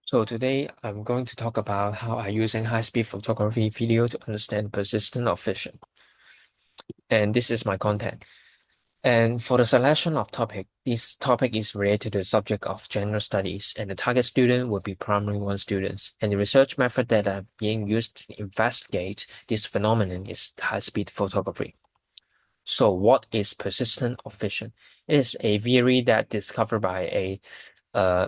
So today I'm going to talk about how I'm using high-speed photography video to understand persistence of vision. And this is my content. And for the selection of topic, this topic is related to the subject of general studies, and the target student will be primary one students. And the research method that are being used to investigate this phenomenon is high-speed photography. So what is persistence of vision? It is a theory that discovered by a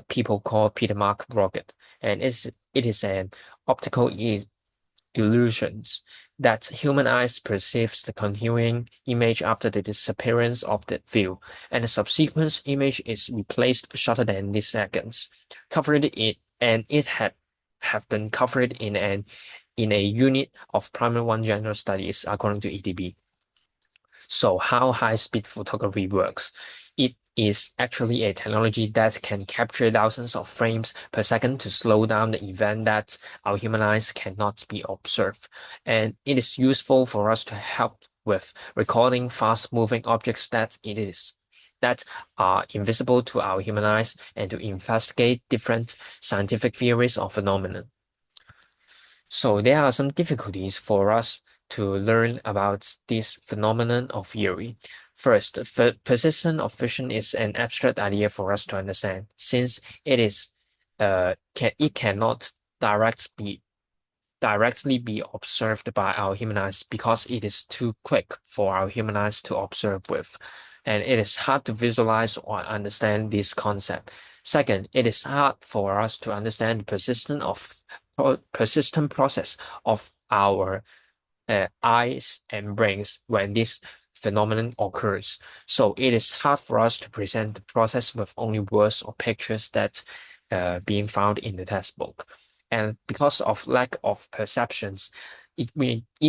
people called Peter Mark Rocket, and it is an optical illusions that human eyes perceives the continuing image after the disappearance of the view, and the subsequent image is replaced shorter than these seconds, covered it and it have been covered in a unit of primary one general studies according to EDB. So how high-speed photography works? It is actually a technology that can capture thousands of frames per second to slow down the event that our human eyes cannot be observed. And it is useful for us to help with recording fast-moving objects that are invisible to our human eyes and to investigate different scientific theories of phenomena. So there are some difficulties for us to learn about this phenomenon of theory. First, persistence of vision is an abstract idea for us to understand, since it cannot directly be observed by our human eyes because it is too quick for our human eyes to observe with, and it is hard to visualize or understand this concept. Second, it is hard for us to understand the persistent process of our eyes and brains when this phenomenon occurs. So it is hard for us to present the process with only words or pictures that being found in the textbook. And because of lack of perceptions, it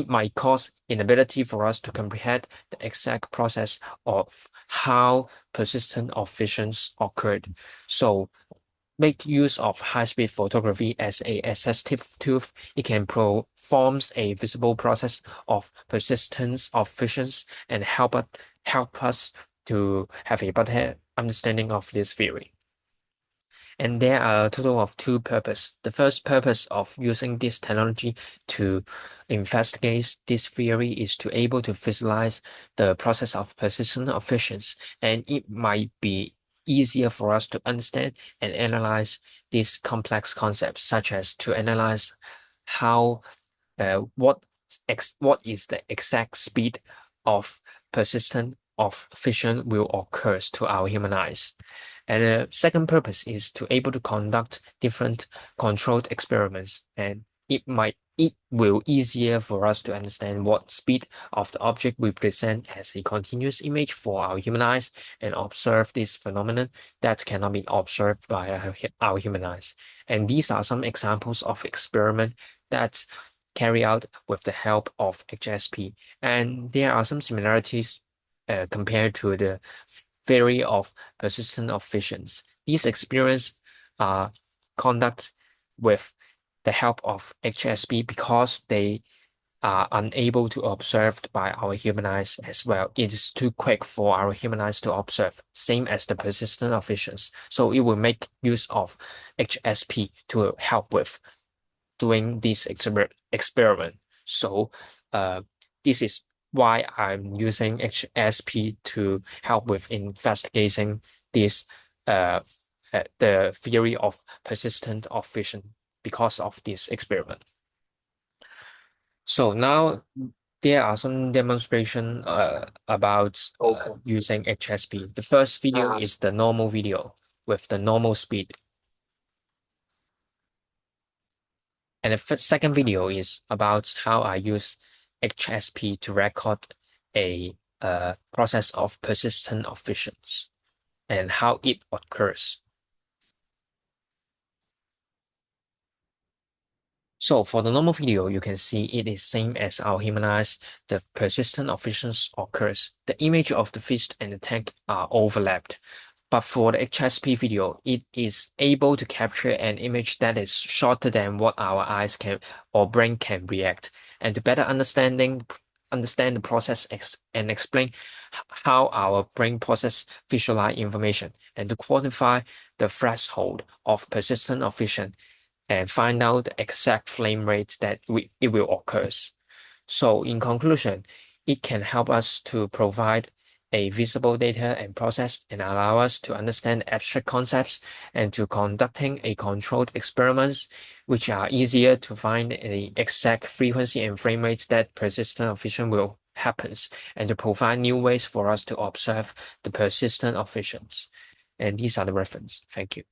might cause inability for us to comprehend the exact process of how persistence of visions occurred. So make use of high-speed photography as a assistive tool. It can performs a visible process of persistence of visions and help us to have a better understanding of this theory. And there are a total of two purposes. The first purpose of using this technology to investigate this theory is to able to visualize the process of persistence of visions, and it might be easier for us to understand and analyze these complex concepts, such as to analyze how what is the exact speed of persistence of vision will occur to our human eyes. And the second purpose is to able to conduct different controlled experiments, and it will easier for us to understand what speed of the object we present as a continuous image for our human eyes and observe this phenomenon that cannot be observed by our human eyes. And these are some examples of experiment that carry out with the help of HSP. And there are some similarities compared to the theory of persistence of visions. These experiments are conducted with the help of HSP because they are unable to observe by our human eyes as well. It is too quick for our human eyes to observe, same as the persistence of visions. So it will make use of HSP to help with doing this experiment. So this is why I'm using HSP to help with investigating this the theory of persistent of vision because of this experiment. So now there are some demonstration about using HSP. The first video is the normal video with the normal speed. And the second video is about how I use HSP to record a process of persistent of visions and how it occurs. So for the normal video, you can see it is same as our human eyes. The persistent of visions occurs. The image of the fish and the tank are overlapped. But for the HSP video, it is able to capture an image that is shorter than what our eyes can or brain can react. And to better understand the process and explain how our brain process visualize information and to quantify the threshold of persistence of vision, and find out the exact frame rates that it will occur. So in conclusion, it can help us to provide a visible data and process and allow us to understand abstract concepts and to conducting a controlled experiments, which are easier to find the exact frequency and frame rates that persistent of vision will happens, and to provide new ways for us to observe the persistent of visions. And these are the reference. Thank you.